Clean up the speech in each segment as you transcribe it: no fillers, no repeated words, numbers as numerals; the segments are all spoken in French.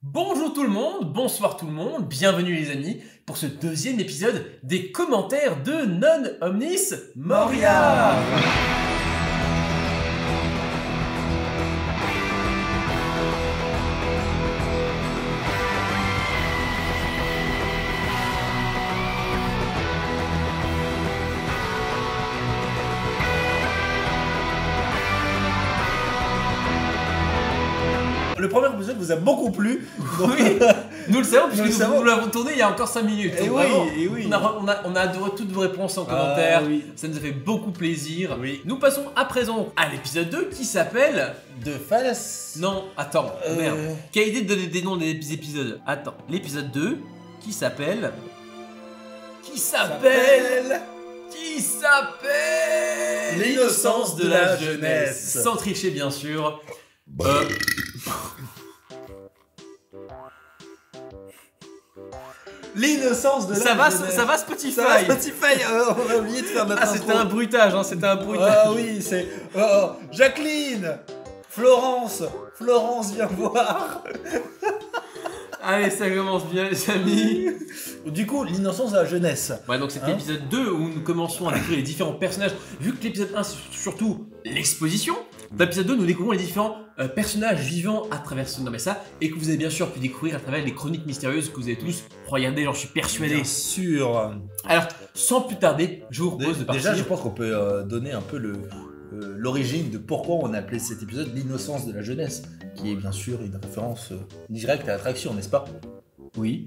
Bonjour tout le monde, bonsoir tout le monde, bienvenue les amis pour ce deuxième épisode des commentaires de Non Omnis Moria. Le premier épisode vous a beaucoup plu. Donc... Oui, nous le savons puisque Nous nous l'avons tourné il y a encore 5 minutes. Et Donc oui, vraiment, et oui. On a adoré toutes vos réponses en commentaire, oui. ça nous a fait beaucoup plaisir. Oui. Nous passons à présent à l'épisode 2 qui s'appelle... De Phallus. Non, attends, merde. Quelle idée de donner des noms des épisodes? Attends, l'épisode 2 qui s'appelle... Qui s'appelle... L'innocence de la jeunesse. Sans tricher bien sûr. L'innocence de la jeunesse. Ça va Spotify. Ça va Spotify. On a oublié de faire notre intro. C'était un bruitage, hein, c'était un bruitage. Ah oui, c'est... Jacqueline, Florence vient voir. Allez, ça commence bien les amis. Du coup, l'innocence de la jeunesse. Ouais, donc c'est l'épisode 2 où nous commençons à découvrir les différents personnages. Vu que l'épisode 1 c'est surtout l'exposition, dans l'épisode 2 nous découvrons les différents personnages vivants à travers ce nom et ça, et que vous avez bien sûr pu découvrir à travers les chroniques mystérieuses que vous avez tous regardé, j'en suis persuadé. Bien sûr. Alors, sans plus tarder, je vous propose de partir. Déjà, je pense qu'on peut donner un peu l'origine de pourquoi on a appelé cet épisode l'innocence de la jeunesse, qui est bien sûr une référence directe à l'attraction, n'est-ce pas? Oui.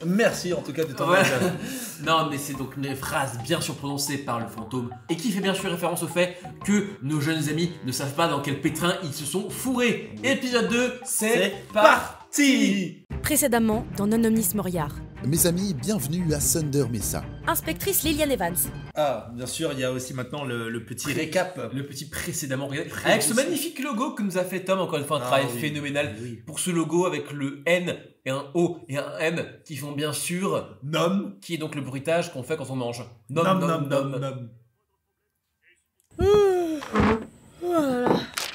Merci en tout cas de ton Ouais. aide. Non, mais c'est donc une phrase bien sûr prononcée par le fantôme et qui fait bien sûr référence au fait que nos jeunes amis ne savent pas dans quel pétrin ils se sont fourrés. Épisode 2, c'est parti. Précédemment dans Non Omnis Moria. Mes amis, bienvenue à Thunder Mesa. Inspectrice Lillian Evans. Ah, bien sûr, il y a aussi maintenant le petit récap. Le petit précédemment regardé. Avec ce magnifique logo que nous a fait Tom, encore une fois un travail oui. phénoménal Oui. pour ce logo avec le N et un O et un M qui font bien sûr Nom. qui est donc le bruitage qu'on fait quand on mange. Nom, nom.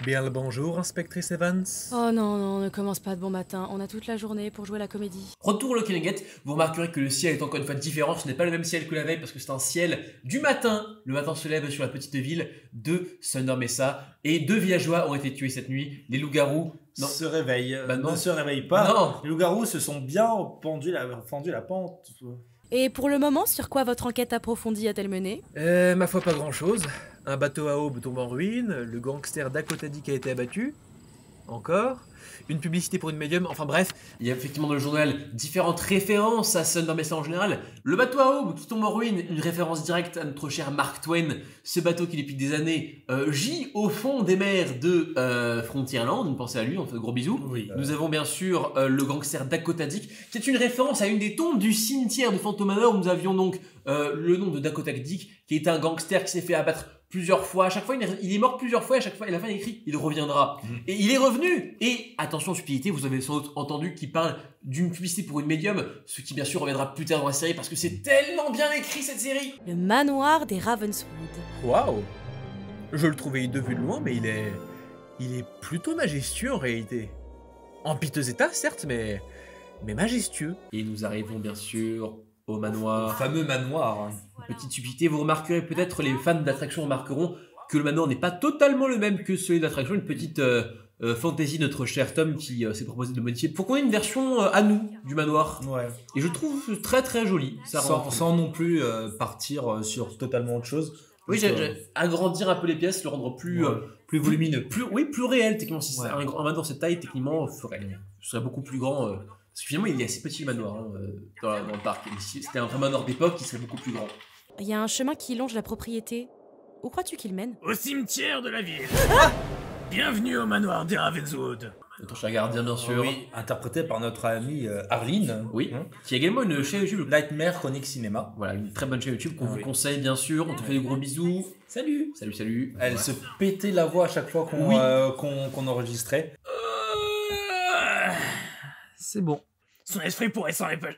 Bien le bonjour, inspectrice Evans. Oh non, ne commence pas de bon matin. On a toute la journée pour jouer à la comédie. Retour au Lucky Nugget, vous remarquerez que le ciel est encore une fois différent, ce n'est pas le même ciel que la veille parce que c'est un ciel du matin. Le matin se lève sur la petite ville de Thunder Mesa et 2 villageois ont été tués cette nuit, les loups-garous. Non. Se réveille. Bah non. Ne se réveille pas. Non. Les loups-garous se sont bien fendu la pente. Et pour le moment, sur quoi votre enquête approfondie a-t-elle mené? Ma foi, pas grand-chose. Un bateau à aube tombe en ruine, le gangster Dakota Dick a été abattu. Encore. Une publicité pour une médium, enfin bref. Il y a effectivement dans le journal différentes références à Thunder Mesa en général. Le bateau à aube qui tombe en ruine, une référence directe à notre cher Mark Twain, ce bateau qui depuis des années gît au fond des mers de Frontierland, une pensée à lui, on fait de gros bisous. Oui. Nous avons bien sûr le gangster Dakota Dick, qui est une référence à une des tombes du cimetière de Phantom Manor où nous avions donc le nom de Dakota Dick, qui est un gangster qui s'est fait abattre plusieurs fois. À chaque fois, il est mort plusieurs fois et à chaque fois, à la fin, il écrit « Il reviendra ». Et il est revenu. Et attention, stupidité, vous avez sans doute entendu qu'il parle d'une publicité pour une médium, ce qui bien sûr reviendra plus tard dans la série parce que c'est tellement bien écrit cette série. Le manoir des Ravenswood. Waouh. Je le trouvais hideux vu de loin, mais il est plutôt majestueux en réalité. En piteux état, certes, mais majestueux. Et nous arrivons bien sûr au manoir. fameux manoir. Petite subtilité, vous remarquerez peut-être, les fans d'attraction remarqueront que le manoir n'est pas totalement le même que celui d'attraction, une petite fantaisie de notre cher Tom qui s'est proposé de modifier pour qu'on ait une version à nous du manoir. Ouais. Et je trouve très très joli. Ça rend Sans non plus partir sur totalement autre chose. Oui, agrandir un peu les pièces, le rendre plus plus volumineux. plus réel techniquement. Si Ouais. c'est un manoir de cette taille, techniquement, ce serait beaucoup plus grand. Parce que finalement, il est assez petit le manoir dans le parc. Et si c'était un vrai manoir d'époque, il serait beaucoup plus grand. Il y a un chemin qui longe la propriété. Où crois-tu qu'il mène? Au cimetière de la ville. Bienvenue au manoir des Ravenswood. Notre cher gardien, bien sûr. Oui, interprété par notre amie Arline. Oui. Hein. Qui a également une chaîne YouTube. Nightmare Chronique Cinéma. Voilà, une très bonne chaîne YouTube qu'on Ah vous oui. conseille, bien sûr. On te fait des gros bisous. Salut. Salut, salut. Elle Ouais. se pétait la voix à chaque fois qu'on Oui. qu'on enregistrait. C'est bon. Son esprit pourrait s'en épa-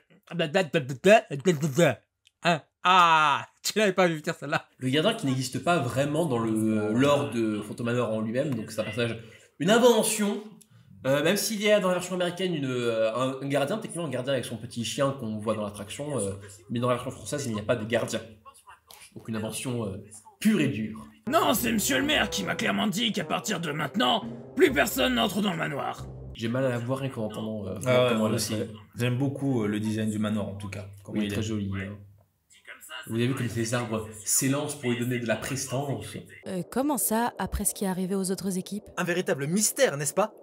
Hein? Ah, tu l'avais pas vu venir celle-là. Le gardien qui n'existe pas vraiment dans le lore de Phantom Manor en lui-même, donc c'est un personnage, une invention Même s'il y a dans la version américaine un gardien, techniquement un gardien avec son petit chien qu'on voit dans l'attraction, mais dans la version française, il n'y a pas de gardien. Donc une invention pure et dure. Non, c'est monsieur le maire qui m'a clairement dit qu'à partir de maintenant, plus personne n'entre dans le manoir. J'ai mal à la voir rien qu'en entendant comment elle aussi. J'aime beaucoup le design du manoir en tout cas. Oui, très joli. Vous avez vu comme les arbres s'élancent pour lui donner de la prestance. Comment ça, après ce qui est arrivé aux autres équipes? Un véritable mystère, n'est-ce pas?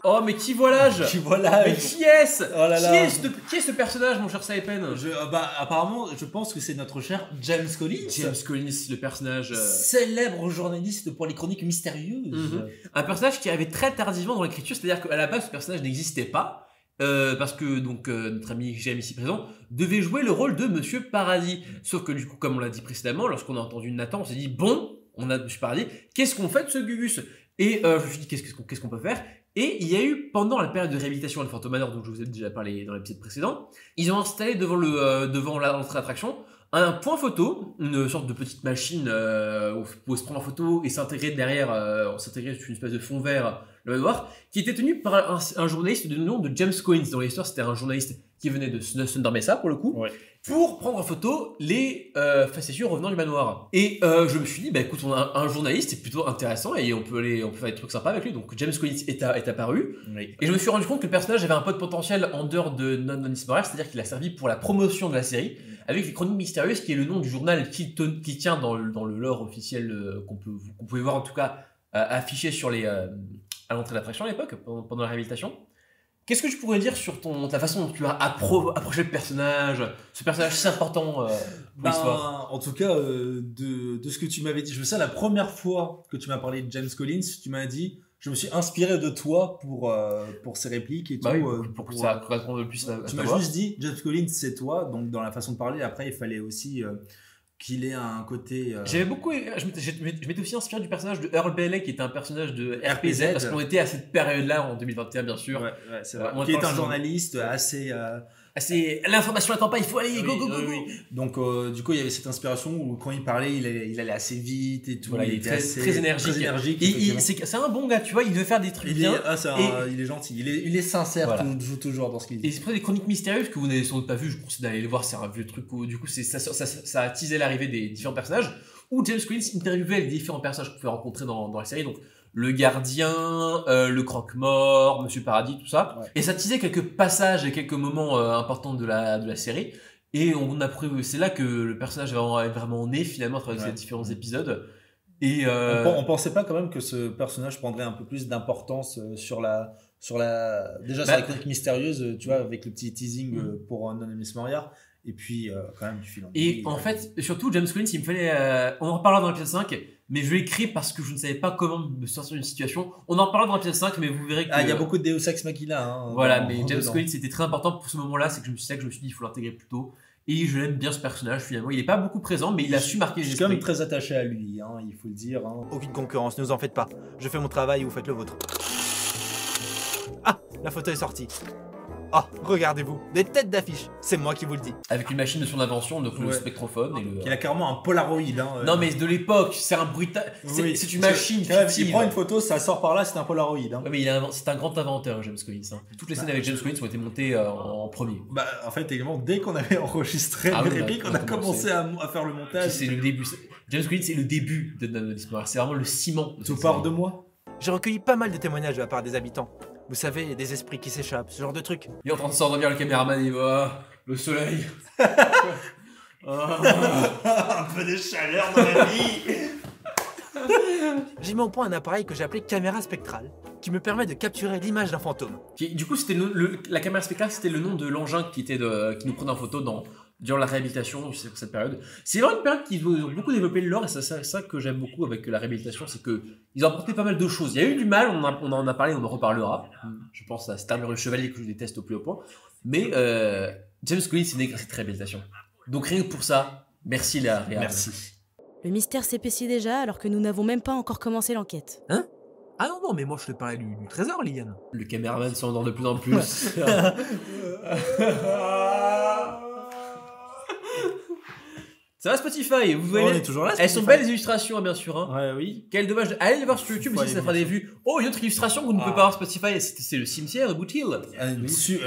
Oh, mais qui voit l'âge? Qui voilà. Mais qui est-ce? Oh là là. Qui est ce personnage, mon cher Saipen? Apparemment, je pense que c'est notre cher James Collins. James Collins, le personnage... Célèbre journaliste pour les chroniques mystérieuses. Un personnage qui arrivait très tardivement dans l'écriture, c'est-à-dire qu'à la base, ce personnage n'existait pas. Parce que donc notre ami James ici présent devait jouer le rôle de Monsieur Paradis. Sauf que du coup, comme on l'a dit précédemment, lorsqu'on a entendu Nathan, on s'est dit bon, on a Monsieur Paradis, qu'est-ce qu'on fait de ce Gugus? Et je me suis dit qu'est-ce qu'on peut faire? Et il y a eu pendant la période de réhabilitation à Phantom Manor, dont je vous ai déjà parlé dans l'épisode précédent, ils ont installé devant l'entrée d'attraction un point photo, une sorte de petite machine où on pouvait se prendre en photo et s'intégrer derrière, s'intégrer sur une espèce de fond vert, le manoir, qui était tenu par un journaliste du nom de James Collins. Dans l'histoire, c'était un journaliste qui venait de Thunder Mesa pour le coup, pour prendre en photo les facétieux revenant du manoir. Et je me suis dit, bah écoute, on a un journaliste, c'est plutôt intéressant et on peut faire des trucs sympas avec lui. Donc James Collins est apparu. Oui. Et je me suis rendu compte que le personnage avait un pot de potentiel en dehors de Non-Nonis Moral, c'est-à-dire qu'il a servi pour la promotion de la série, avec les Chroniques Mystérieuses, qui est le nom du journal qui tient dans le lore officiel qu'on pouvait voir en tout cas affiché sur à l'entrée de l'attraction à l'époque, pendant la réhabilitation. Qu'est-ce que tu pourrais dire sur ta façon dont tu as approché le personnage, ce personnage si important pour l'histoire? En tout cas, de ce que tu m'avais dit, je me souviens la première fois que tu m'as parlé de James Collins, tu m'as dit, je me suis inspiré de toi pour ses répliques et tout. Oui, pour que ça corresponde le plus à tu m'as juste dit, James Collins c'est toi, donc dans la façon de parler, après il fallait aussi... qu'il ait un côté... J'avais beaucoup... Je m'étais aussi inspiré du personnage de Earl Bailey, qui était un personnage de RPZ, parce qu'on était à cette période-là, en 2021, bien sûr. Ouais, c'est vrai. Qui est un journaliste assez... L'information n'attend pas, il faut aller, go. Donc, du coup, il y avait cette inspiration où quand il parlait, il allait assez vite et tout. Voilà, il était très énergique. C'est un bon gars, tu vois, il veut faire des trucs bien. Il est gentil, il est sincère, voilà. Toujours dans ce qu'il dit. Et c'est pour ça des Chroniques Mystérieuses que vous n'avez sans doute pas vu, je vous conseille d'aller les voir, c'est un vieux truc où du coup ça a teasé l'arrivée des différents personnages, où James Collins interviewait les différents personnages qu'on pouvait rencontrer dans la série, donc le gardien, le croque-mort, Monsieur Paradis, tout ça. Ouais. Et ça teasait quelques passages et quelques moments importants de la série. Et c'est là que le personnage est vraiment né finalement à travers ces différents épisodes. Et on pensait pas quand même que ce personnage prendrait un peu plus d'importance sur la chronique mystérieuse, tu vois, avec le petit teasing pour Non-Nonis Moral. Et puis, quand même, du fil en aiguille. Et en fait, surtout, James Collins, il me fallait... on en reparlera dans l'épisode 5, mais je l'ai écrit parce que je ne savais pas comment me sortir d'une situation. On en reparlera dans l'épisode 5, mais vous verrez que... il y a beaucoup de Deus Ex Machina. Hein, voilà, mais James Collins, c'était très important pour ce moment-là, c'est que je me suis dit, il faut l'intégrer plus tôt. Et je l'aime bien, ce personnage, finalement. Il n'est pas beaucoup présent, mais il a su marquer les esprits. Je suis quand même très attaché à lui, hein, il faut le dire. Hein. Aucune concurrence, ne vous en faites pas. Je fais mon travail, vous faites le vôtre. Ah, la photo est sortie. Ah, regardez-vous, des têtes d'affiche, c'est moi qui vous le dis. Avec une machine de son invention, donc le spectrophone. Il a carrément un Polaroid. Non, mais de l'époque, c'est un brutal. C'est une machine fictive. Il prend une photo, ça sort par là, c'est un Polaroid. Hein. Ouais, mais c'est un grand inventeur, James Collins. Hein. Toutes les scènes avec James Collins ont été montées en premier. En fait, également, dès qu'on avait enregistré les répliques, on a commencé à faire le montage. C'est le début. James Collins, c'est le début de Non-Nonis Moral. C'est vraiment le ciment. Tout part de moi. J'ai recueilli pas mal de témoignages de la part des habitants. Vous savez, des esprits qui s'échappent, ce genre de truc. Il est en train de s'endormir, le caméraman, il va... le soleil. Un peu de chaleur dans la vie. J'ai mis au point un appareil que j'ai appelé caméra spectrale, qui me permet de capturer l'image d'un fantôme. Du coup, c'était la caméra spectrale, c'était le nom de l'engin qui nous prenait en photo durant la réhabilitation sur cette période. C'est vraiment une période qui ont beaucoup développé le lore, et c'est ça que j'aime beaucoup avec la réhabilitation, c'est qu'ils ont apporté pas mal de choses. Il y a eu du mal, on en a parlé, on en reparlera. Je pense à Starmur le Chevalier que je déteste au plus haut point. Mais James Collins s'est né grâce à cette réhabilitation. Donc rien que pour ça, merci la réhab. Merci. Le mystère s'épaissit déjà alors que nous n'avons même pas encore commencé l'enquête. Hein? Ah non, mais moi je te parlais du trésor, Liliane. Le caméraman s'endort de plus en plus. Ça va Spotify, vous voyez, On est toujours là. elles sont Spotify. belles les illustrations, hein, bien sûr. Hein. Ouais, oui. Quel dommage. Allez les voir sur YouTube Faut aussi, ça aller fera des voir vues. Oh, une autre illustration que vous ne pouvez pas voir sur Spotify, c'est le cimetière de Boot Hill.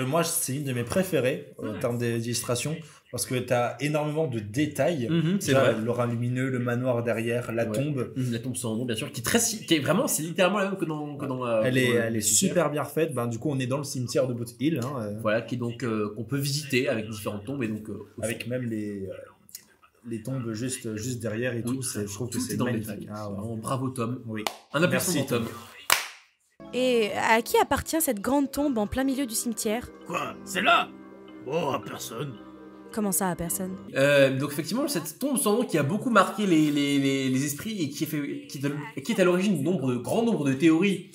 Moi, c'est une de mes préférées en termes d'illustration parce que tu as énormément de détails. C'est Déjà, vrai. l'aura lumineux, le manoir derrière, la tombe. La tombe sans nom, bien sûr, qui est vraiment, c'est littéralement la même que dans Elle est le cimetière. super bien refaite. Ben, du coup, on est dans le cimetière de Boot Hill. Hein, Voilà, qui est donc qu'on peut visiter avec différentes tombes et donc avec même les tombes juste derrière et Oui, tout. Je trouve que tout c'est est dans le magnifique. détail. Ah, ouais. Vraiment, bravo Tom. Oui. Un applaudissement Merci, pour Tom. Et à qui appartient cette grande tombe en plein milieu du cimetière? Quoi? C'est là? Oh, à personne. Comment ça, à personne? Donc effectivement, cette tombe sans nom qui a beaucoup marqué les esprits et qui est à l'origine de grand nombre de théories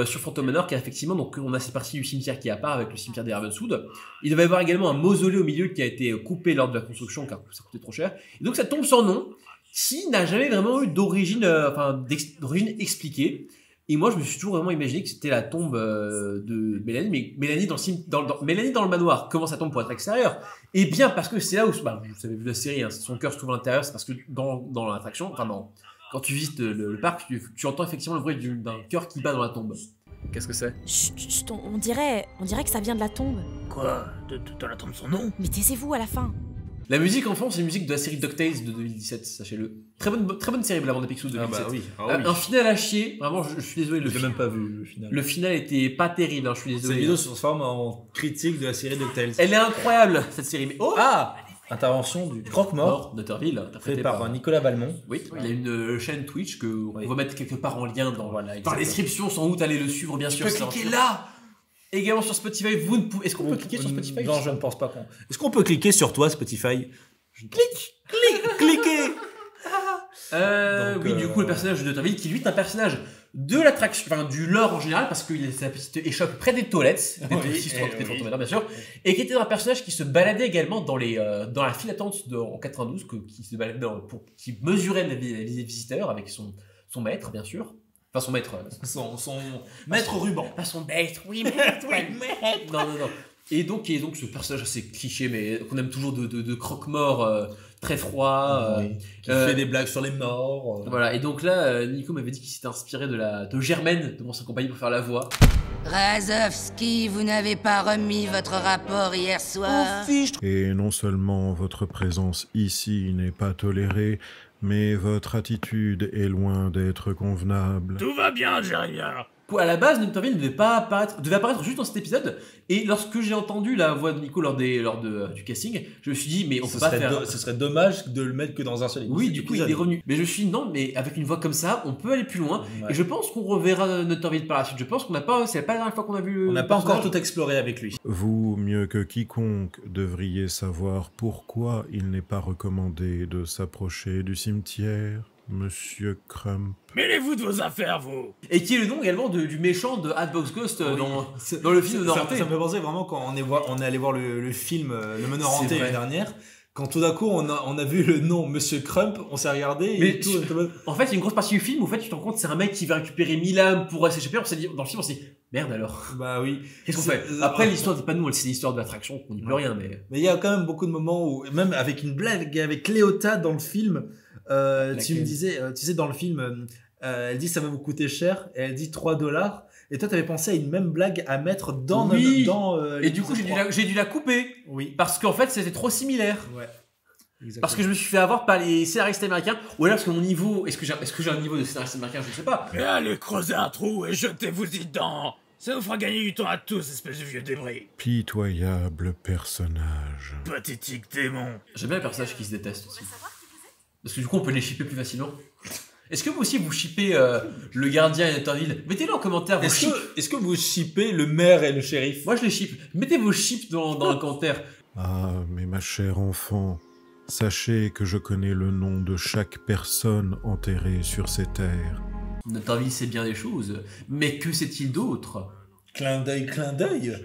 sur Phantom Manor, car effectivement, donc on a cette partie du cimetière qui est à part avec le cimetière des Ravenswood. Il devait y avoir également un mausolée au milieu qui a été coupé lors de la construction car ça coûtait trop cher. Et donc cette tombe sans nom qui n'a jamais vraiment eu d'origine expliquée. Et moi, je me suis toujours vraiment imaginé que c'était la tombe de Mélanie, mais Mélanie Mélanie dans le manoir. Comment ça tombe pour être extérieur? Et bien parce que c'est là où, vous avez vu la série, hein, son cœur se trouve à l'intérieur, c'est parce que dans l'attraction, quand tu visites le parc, tu entends effectivement le bruit d'un cœur qui bat dans la tombe. Qu'est-ce que c'est? Chut, chut, on dirait que ça vient de la tombe. Quoi? De la tombe son nom? Mais taisez-vous à la fin. La musique en fond, c'est une musique de la série DuckTales de 2017, sachez-le. Très bonne série, la bande de Picsou de 2017. oui. Un final à chier, vraiment, je suis désolé. Je l'ai même pas vu le final. Le final était pas terrible, hein, je suis Cette désolé. vidéo se transforme en critique de la série DuckTales. Elle est incroyable, cette série. Mais Intervention du croque-mort Notterville, fait interprété par Nicolas Valmont. Oui, il y a une chaîne Twitch qu'on va mettre quelque part en lien dans la exactement. description, sans doute allez le suivre bien sûr. peux c'est cliquer là. Également sur Spotify, est-ce qu'on peut cliquer sur Spotify? Non, je ne pense pas qu'on. Est-ce qu'on peut cliquer sur toi, Spotify? Cliquez. Donc, oui, du coup, le personnage de Notterville, qui lui est un personnage de l'attraction, du lore en général, parce qu'il a sa petite échoppe près des toilettes, des Phantom Manor, bien sûr, et qui était un personnage qui se baladait également dans la file d'attente en 92, qui se baladait qui mesurait les visiteurs avec son maître, bien sûr. Enfin, son maître. Son maître ruban. Pas son maître, oui, maître, oui, maître. Non. Et donc ce personnage assez cliché, mais qu'on aime toujours de croque-mort très froid. Qui fait des blagues sur les morts. Voilà, et donc là, Nico m'avait dit qu'il s'était inspiré de Germaine, de Monstre et compagnie, pour faire la voix. Razovski, vous n'avez pas remis votre rapport hier soir? Et non seulement votre présence ici n'est pas tolérée, mais votre attitude est loin d'être convenable. Tout va bien, Jérémia. À la base, Notterville devait apparaître juste dans cet épisode, et lorsque j'ai entendu la voix de Nico lors du casting, je me suis dit, mais on peut pas faire... Ce serait dommage de le mettre que dans un seul épisode. Oui, du coup, il est revenu. Mais je me suis dit, non, mais avec une voix comme ça, on peut aller plus loin. Ouais. Et je pense qu'on reverra Notterville par la suite. Je pense c'est pas la dernière fois qu'on a vu On n'a pas encore tout exploré avec lui. Vous, mieux que quiconque, devriez savoir pourquoi il n'est pas recommandé de s'approcher du cimetière, Monsieur Crump. Mêlez-vous de vos affaires, vous. Et qui est le nom également du méchant de Hatbox Ghost dans le film de Ça Hanté. me fait penser vraiment quand on est allé voir le film Le Meneur C'est Hanté vrai. l'année dernière. Quand tout d'un coup on a vu le nom Monsieur Crump, on s'est regardé Mais et tout. En fait, il y a une grosse partie du film où en fait, tu te rends compte que c'est un mec qui va récupérer 1000 âmes pour s'échapper. Dans le film, on s'est dit, merde alors. Bah oui. Qu'est-ce qu'on fait? Après, l'histoire n'est pas nous, c'est l'histoire de l'attraction, on n'y peut rien, mais. Mais il y a quand même beaucoup de moments où, même avec une blague avec Cléota dans le film, tu me disais, tu sais, dans le film, elle dit ça va vous coûter cher, et elle dit $3. Et toi, t'avais pensé à une même blague à mettre dans Oui. Et Et du coup, j'ai dû la couper. Oui. Parce qu'en fait, c'était trop similaire. Ouais. Exactement. Parce que je me suis fait avoir par les scénaristes américains. Ou alors parce que mon niveau. Est-ce que j'ai un niveau de scénariste américain? Je ne sais pas. Mais allez creuser un trou et jetez-vous-y dedans. Ça nous fera gagner du temps à tous, espèce de vieux débris. Pitoyable personnage. Pathétique démon. J'aime bien les personnages qui se détestent aussi. Parce que du coup, on peut les shipper plus facilement. Est-ce que vous aussi vous shippez le gardien et Notterville? Mettez-le en commentaire. Est-ce que vous shippez le maire et le shérif? Moi, je les ship. Mettez vos chips dans le commentaire. Ah, mais ma chère enfant, sachez que je connais le nom de chaque personne enterrée sur ces terres. Notterville sait bien des choses. Mais que sait-il d'autre? Clin d'œil, clin d'œil.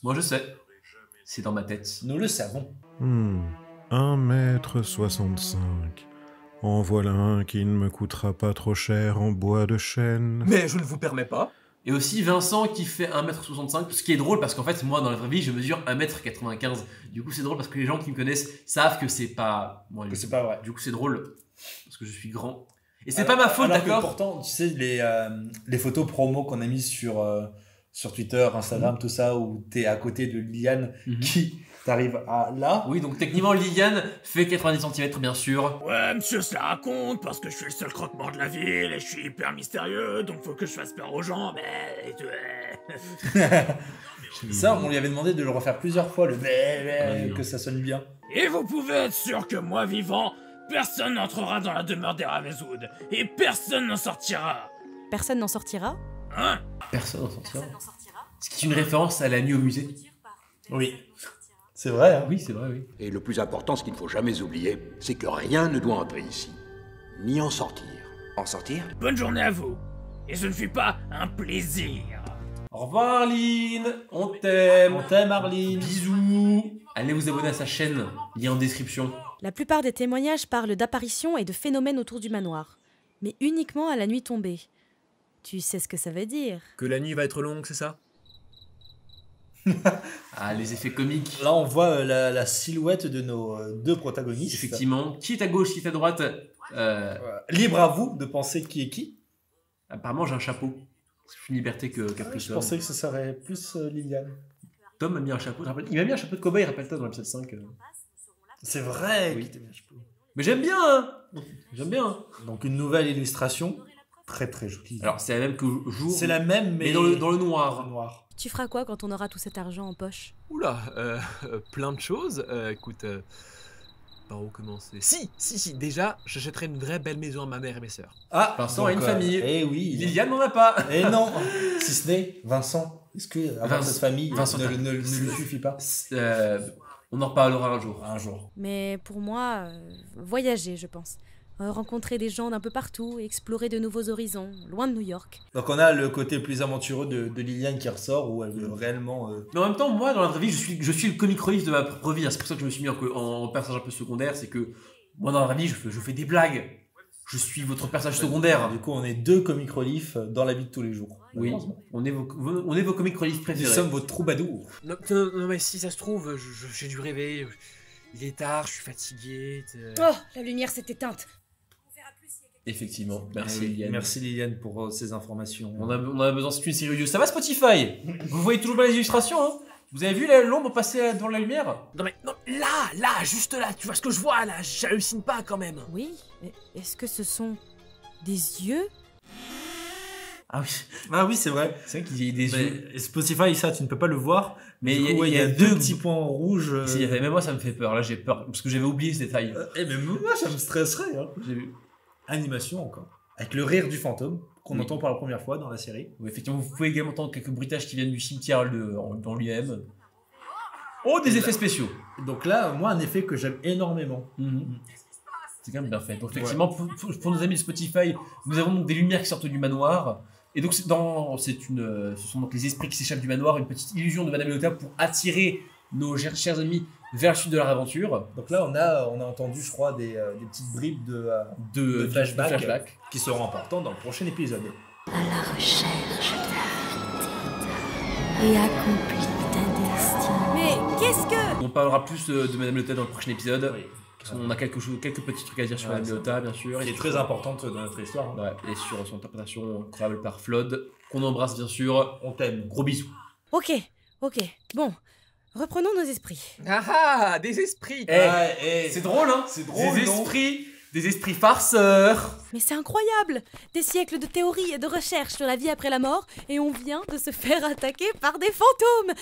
Moi, je sais. C'est dans ma tête. Nous le savons. 1,65 m. En voilà un qui ne me coûtera pas trop cher en bois de chêne. Mais je ne vous permets pas. Et aussi Vincent qui fait 1m65, ce qui est drôle parce qu'en fait moi dans la vraie vie je mesure 1m95. Du coup c'est drôle parce que les gens qui me connaissent savent que c'est pas... Bon, Que c'est pas vrai. Du coup c'est drôle parce que je suis grand. Et c'est pas ma faute, alors que d'accord. pourtant, tu sais, les photos promo qu'on a mises sur Twitter, Instagram, tout ça, où t'es à côté de Liliane qui t'arrive à là. Oui, donc techniquement Liliane fait 90 cm bien sûr. Ouais, monsieur se la raconte parce que je suis le seul croque-mort de la ville et je suis hyper mystérieux, donc faut que je fasse peur aux gens, mais... Ça, on lui avait demandé de le refaire plusieurs fois, que ça sonne bien. Et vous pouvez être sûr que moi vivant, personne n'entrera dans la demeure des Ravenswood et personne n'en sortira. Personne n'en sortira. Hein? Personne n'en sortira. Ce qui est une référence à la nuit au musée. Oui. C'est vrai, hein. Oui, c'est vrai, oui. Et le plus important, ce qu'il ne faut jamais oublier, c'est que rien ne doit entrer ici, ni en sortir. En sortir? Bonne journée à vous. Et ce ne fut pas un plaisir. Au revoir Arline, on t'aime. On t'aime Arline. Bisous. Allez vous abonner à sa chaîne, lien en description. La plupart des témoignages parlent d'apparitions et de phénomènes autour du manoir, mais uniquement à la nuit tombée. Tu sais ce que ça veut dire? Que la nuit va être longue, c'est ça? Ah, les effets comiques. Là, on voit la silhouette de nos deux protagonistes. Effectivement, qui est à gauche, qui est à droite. Libre à vous de penser qui est qui. Apparemment, j'ai un chapeau. C'est une liberté qu'a pris Je Tom. pensais que ce serait plus Liliane. Tom m'a mis un chapeau. Il m'a mis un chapeau de cow-boy, rappelle-toi, dans l'épisode 5. C'est vrai. Oui. qu'il t'a mis un chapeau. Mais j'aime bien, hein. J'aime bien. Donc une nouvelle illustration. Très très jolie. Alors, c'est la même que jour. C'est la même, mais dans le Dans le noir. noir. Tu feras quoi quand on aura tout cet argent en poche? Oula, plein de choses. Écoute, par où commencer? Si, déjà, j'achèterai une vraie belle maison à ma mère et mes sœurs. Ah, Vincent a une famille. Eh oui. Liliane n'en a pas. Eh non. Si ce n'est Vincent. Est-ce que avoir cette famille Vincent, ne lui suffit pas? On en reparlera un jour. Un jour. Mais pour moi, voyager, je pense. Rencontrer des gens d'un peu partout, explorer de nouveaux horizons, loin de New York. Donc on a le côté plus aventureux de Liliane qui ressort, où elle veut réellement... Mais en même temps, moi, dans la vraie vie, je suis le comic relief de ma propre vie. C'est pour ça que je me suis mis en personnage un peu secondaire. C'est que moi, dans la vraie vie, je fais des blagues. Je suis votre personnage secondaire. Du coup, on est deux comic relief dans la vie de tous les jours. Oui, on est vos comic relief Nous préférés. sommes vos troubadours. Non, mais si ça se trouve, j'ai dû rêver. Il est tard, je suis fatigué. Oh, la lumière s'est éteinte. Effectivement, merci Oui, Liliane. merci Liliane pour ces informations. On a besoin, c'est une série audio. Ça va Spotify? Vous voyez toujours pas les illustrations, hein? Vous avez vu l'ombre passer devant la lumière? Non, là, juste là, tu vois ce que je vois là, j'hallucine pas quand même. Oui, mais est-ce que ce sont des yeux? Ah oui, C'est vrai. c'est vrai qu'il y a des yeux. Mais Spotify, ça, tu ne peux pas le voir. Mais Du coup, il il y a deux petits points rouges. Même moi, ça me fait peur. Là, j'ai peur parce que j'avais oublié ce détail. Mais moi, ça me stresserait. Hein. J'ai vu. Animation encore. Avec le rire du fantôme, qu'on entend pour la première fois dans la série. Oui, effectivement, vous pouvez également entendre quelques bruitages qui viennent du cimetière dans lui-même. Oh, des effets spéciaux. Donc là, moi, un effet que j'aime énormément. C'est quand même bien fait. Donc effectivement, pour nos amis de Spotify, nous avons donc des lumières qui sortent du manoir. Et donc ce sont donc les esprits qui s'échappent du manoir, une petite illusion de Madame Leota pour attirer nos chers amis vers la suite de leur aventure. Donc là, on a entendu, je crois, des petites bribes de flashback qui seront importants dans le prochain épisode. À la recherche de la vérité et accompli ta destinée. Mais qu'est-ce que... On parlera plus de Madame Leota dans le prochain épisode. Oui. Parce qu'on a quelques petits trucs à dire sur Madame Leota, bien sûr. Qui est très importante dans notre histoire. Hein. Ouais, et sur son interprétation incroyable par Flood, qu'on embrasse bien sûr. On t'aime. Gros bisous. Ok. Bon, reprenons nos esprits. Ah, des esprits. C'est drôle, hein? C'est drôle, Des esprits farceurs. Mais c'est incroyable! Des siècles de théories et de recherches sur la vie après la mort, et on vient de se faire attaquer par des fantômes!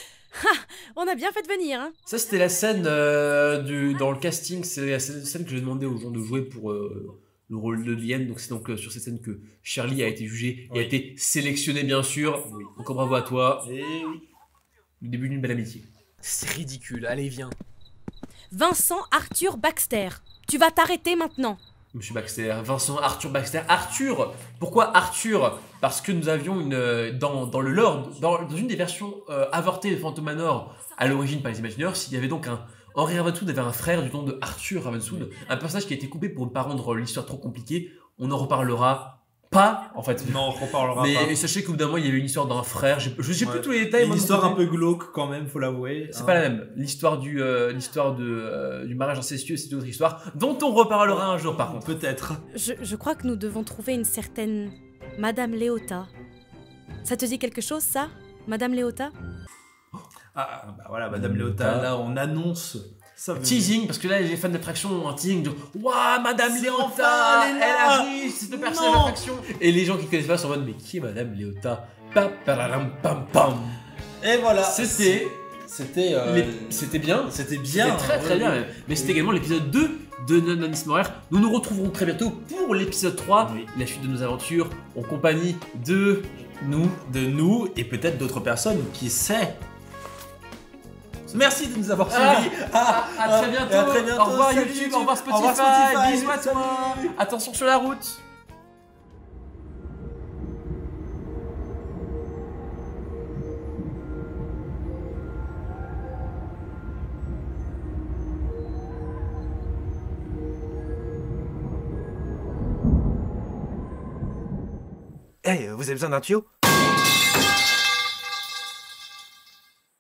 Ha! On a bien fait de venir, hein? Ça, c'était la scène dans le casting. C'est la scène que j'ai demandé aux gens de jouer pour le rôle de Liliane. Donc, c'est donc sur cette scène que Shirley a été jugée et a été sélectionnée, bien sûr. Oui. Donc, bravo à toi. Et oui. Le début d'une belle amitié. C'est ridicule, allez viens. Vincent Arthur Baxter, tu vas t'arrêter maintenant! Monsieur Baxter, Vincent Arthur Baxter. Arthur! Pourquoi Arthur? Parce que nous avions dans le lore, dans une des versions avortées de Phantom Manor, à l'origine par les Imagineurs, il y avait donc Henry Ravenswood avait un frère du nom de Arthur Ravenswood, un personnage qui a été coupé pour ne pas rendre l'histoire trop compliquée. On en reparlera pas, en fait. Non, on reparlera Mais pas. sachez qu'au bout d'un moment, il y avait une histoire d'un frère. Je sais plus tous les détails. Une moi, de mon histoire un côté. peu glauque quand même, faut l'avouer. C'est pas la même. L'histoire du mariage incestueux, c'est une autre histoire dont on reparlera un jour par contre. Peut-être. Je crois que nous devons trouver une certaine Madame Léota. Ça te dit quelque chose, ça, Madame Léota? Ah, bah voilà, Madame Léota, là, on annonce. Ça veut Teasing, parce que là, les fans d'attraction ont un teasing de Waouh, Madame C'est Léota, enfin, elle est elle là. arrive, c'est le personnage Non. d'attraction. Et les gens qui connaissent pas sont en mode Mais qui est Madame Léota? Pa, pararam, pam, pam. Et voilà. C'était C'était. C'était bien. C'était bien. C'était très très bien. Oui. Mais c'était également l'épisode 2 de Nonanis Moraire. Nous nous retrouverons très bientôt pour l'épisode 3, Oui. la suite de nos aventures en compagnie de nous. De nous et peut-être d'autres personnes, qui sait. Merci de nous avoir suivis. À très bientôt. Et à très bientôt. Au revoir Salut, YouTube, au revoir Spotify, Au revoir Spotify. bisous à toi. Salut. Attention sur la route. Hey, vous avez besoin d'un tuyau?